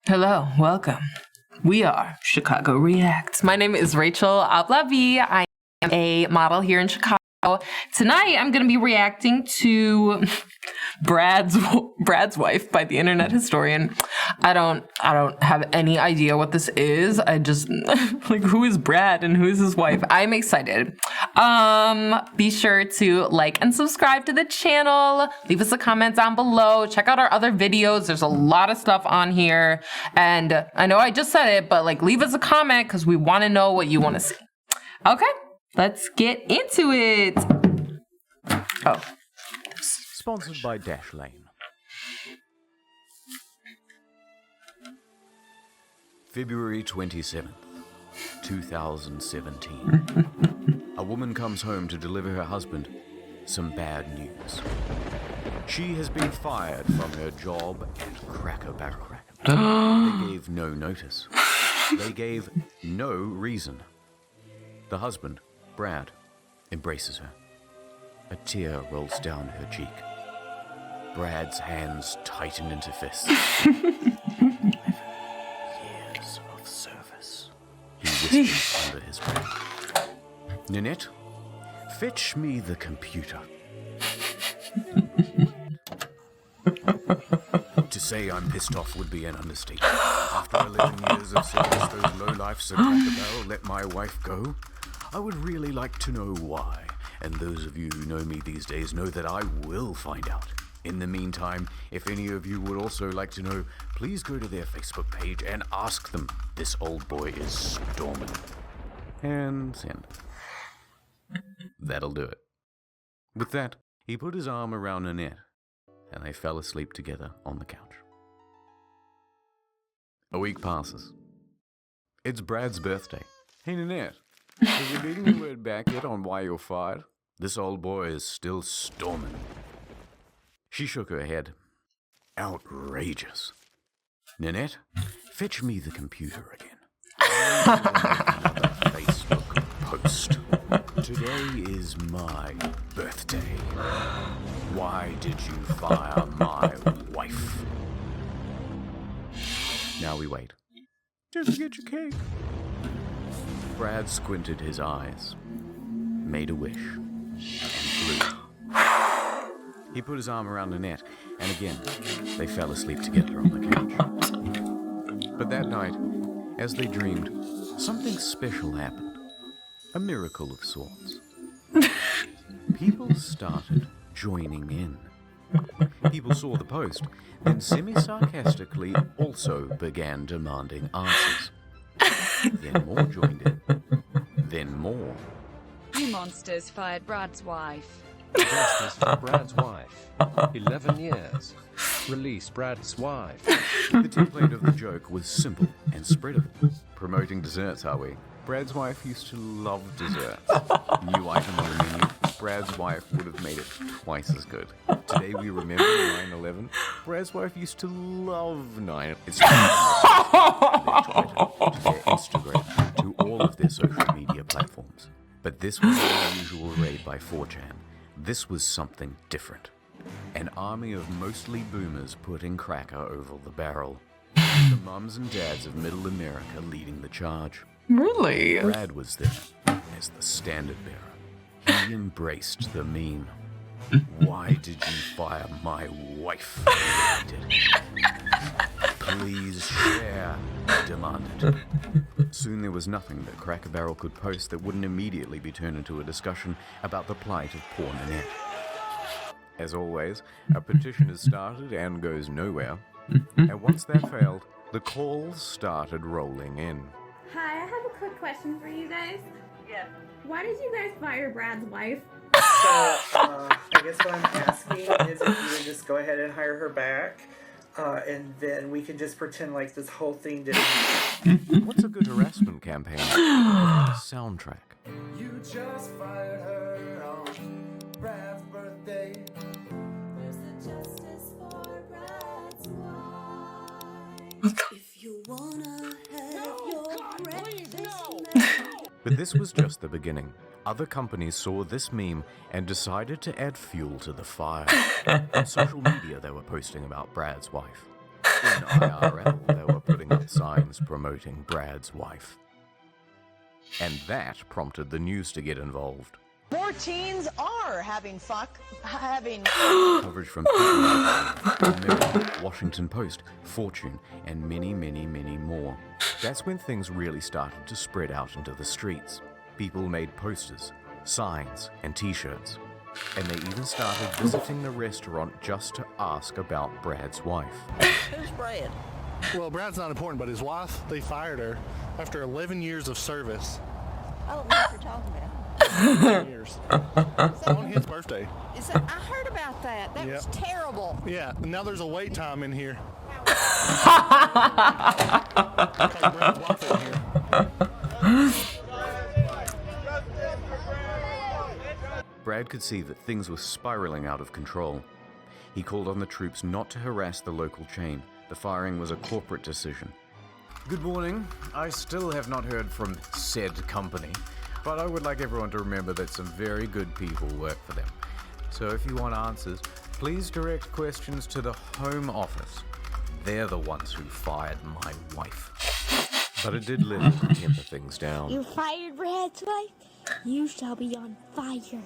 Hello, welcome. We are Chicago Reacts. My name is Rachel Ablavi. I am a model here in Chicago. Tonight, I'm going to be reacting to Brad's Wife by the Internet Historian. I don't have any idea what this is. I just like, who is Brad and who is his wife? I'm excited. Be sure to like and subscribe to the channel. Leave us a comment down below. Check out our other videos. There's a lot of stuff on here. And I know I just said it, but like, leave us a comment because we want to know what you want to see. Okay. Let's get into it. Oh. Sponsored by Dashlane. February 27th, 2017. A woman comes home to deliver her husband some bad news. She has been fired from her job at Cracker Barrel. They gave no notice. They gave no reason. The husband, Brad, embraces her. A tear rolls down her cheek. Brad's hands tighten into fists. 11 years of service, he whispers under his breath. Nanette, fetch me the computer. To say I'm pissed off would be an understatement. After 11 years of service, those lowlifes at Cracker Barrel let my wife go. I would really like to know why, and those of you who know me these days know that I will find out. In the meantime, if any of you would also like to know, please go to their Facebook page and ask them. This old boy is storming. And send. That'll do it. With that, he put his arm around Nanette, and they fell asleep together on the couch. A week passes. It's Brad's birthday. Hey, Nanette. Have you beaten the word back yet on why you're fired? This old boy is still storming. She shook her head. Outrageous. Nanette, fetch me the computer again. Another Facebook post. Today is my birthday. Why did you fire my wife? Now we wait. Just get your cake. Brad squinted his eyes, made a wish, and blew. He put his arm around Nanette, and again, they fell asleep together on the couch. But that night, as they dreamed, something special happened. A miracle of sorts. People started joining in. People saw the post, then semi-sarcastically also began demanding answers. Then more joined in. Then more. You monsters fired Brad's wife. Justice for Brad's wife. 11 years. Release Brad's wife. The template of the joke was simple and spreadable. Promoting desserts, are we? Brad's wife used to love desserts. New item on the menu. Brad's wife would have made it twice as good. Today we remember 9/11. Brad's wife used to love 9. It's their Twitter, to their Instagram, to all of their social media platforms. But this was an unusual raid by 4chan. This was something different. An army of mostly boomers putting Cracker over the barrel. The mums and dads of middle America leading the charge. Really? Brad was there as the standard bearer. He embraced the meme. Why did you fire my wife? He repeated. Please share, he demanded. Soon there was nothing that Cracker Barrel could post that wouldn't immediately be turned into a discussion about the plight of poor Nanette. As always, a petition is started and goes nowhere. And once that failed, the calls started rolling in. Hi, I have a quick question for you guys. Yeah. Why did you guys fire Brad's wife? So, I guess what I'm asking is if you would just go ahead and hire her back, and then we can just pretend like this whole thing didn't happen. What's a good harassment campaign? A soundtrack. You just fired her on Brad's birthday. There's the justice for Brad's wife. If you wanna have your breakfast. But this was just the beginning. Other companies saw this meme and decided to add fuel to the fire. On social media, they were posting about Brad's wife. In IRL, they were putting up signs promoting Brad's wife. And that prompted the news to get involved. More teens are having Coverage from The Mirror, Washington Post, Fortune, and many, many, many more. That's when things really started to spread out into the streets. People made posters, signs, and t-shirts. And they even started visiting the restaurant just to ask about Brad's wife. Who's Brad? Well, Brad's not important, but his wife, they fired her after 11 years of service. I don't know what you're talking about. 11 years. On his birthday. I heard about that. That was terrible. Yeah, and now there's a wait time in here. Brad's wife in here. Brad could see that things were spiraling out of control. He called on the troops not to harass the local chain. The firing was a corporate decision. Good morning. I still have not heard from said company, but I would like everyone to remember that some very good people work for them. So if you want answers, please direct questions to the Home Office. They're the ones who fired my wife. But it did little to temper things down. You fired Brad's wife? You shall be on fire.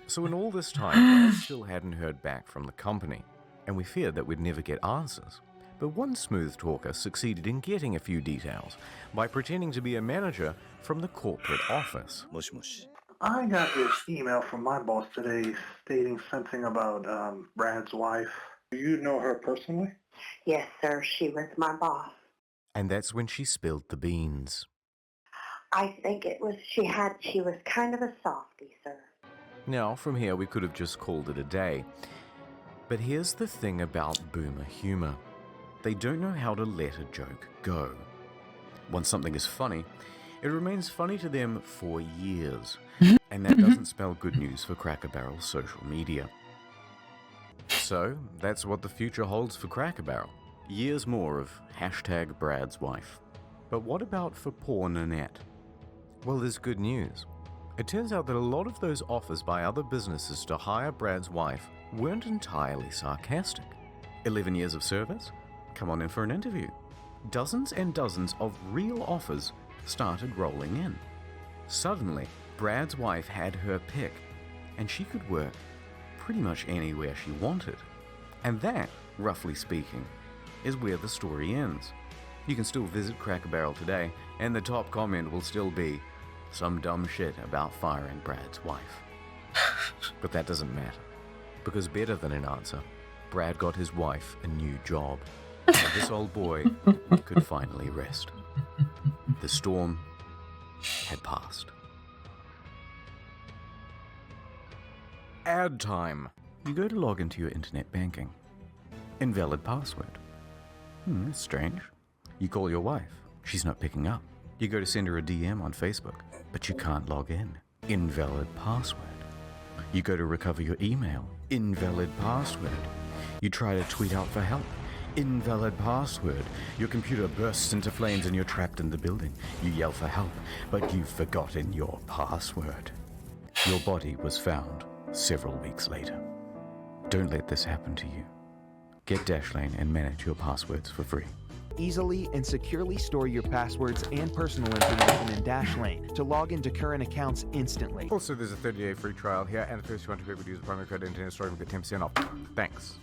So in all this time, I still hadn't heard back from the company, and we feared that we'd never get answers. But one smooth talker succeeded in getting a few details by pretending to be a manager from the corporate office. I got this email from my boss today stating something about Brad's wife. Do you know her personally? Yes, sir. She was my boss. And that's when she spilled the beans. I think it was, she was kind of a softie, sir. Now, from here, we could have just called it a day. But here's the thing about boomer humor. They don't know how to let a joke go. Once something is funny, it remains funny to them for years. And that doesn't spell good news for Cracker Barrel's social media. So, that's what the future holds for Cracker Barrel. Years more of hashtag Brad's wife. But what about for poor Nanette? Well, there's good news. It turns out that a lot of those offers by other businesses to hire Brad's wife weren't entirely sarcastic. 11 years of service? Come on in for an interview. Dozens and dozens of real offers started rolling in. Suddenly, Brad's wife had her pick, and she could work pretty much anywhere she wanted. And that, roughly speaking, is where the story ends. You can still visit Cracker Barrel today, and the top comment will still be some dumb shit about firing Brad's wife. But that doesn't matter, because better than an answer, Brad got his wife a new job, and this old boy could finally rest. The storm had passed. Ad time. You go to log into your internet banking. Invalid password. That's strange. You call your wife. She's not picking up. You go to send her a DM on Facebook, but you can't log in. Invalid password. You go to recover your email. Invalid password. You try to tweet out for help. Invalid password. Your computer bursts into flames and you're trapped in the building. You yell for help, but you've forgotten your password. Your body was found several weeks later. Don't let this happen to you. Get Dashlane and manage your passwords for free. Easily and securely store your passwords and personal information in Dashlane to log into current accounts instantly. Also, there's a 30-day free trial here, and if you want to use the promo code Internet Store, you'll get 10% off. Thanks.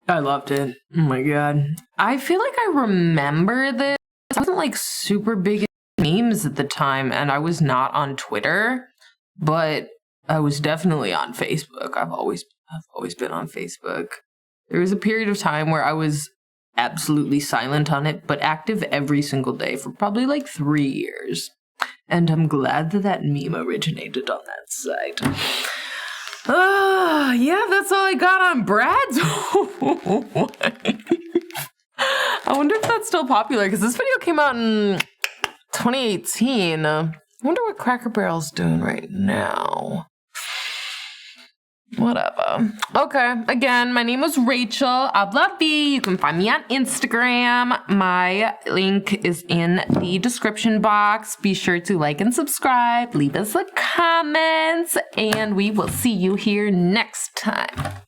I loved it. Oh my god. I feel like I remember this. I wasn't like super big in memes at the time, and I was not on Twitter, but I was definitely on Facebook. I've always been on Facebook. There was a period of time where I was absolutely silent on it, but active every single day for probably like 3 years. And I'm glad that meme originated on that site. Yeah, that's all I got on Brad's I wonder if that's still popular, because this video came out in 2018. I wonder what Cracker Barrel's doing right now. Whatever. Okay. Again, my name is Rachel Ablavi. You can find me on Instagram. My link is in the description box. Be sure to like and subscribe. Leave us a comment. And we will see you here next time.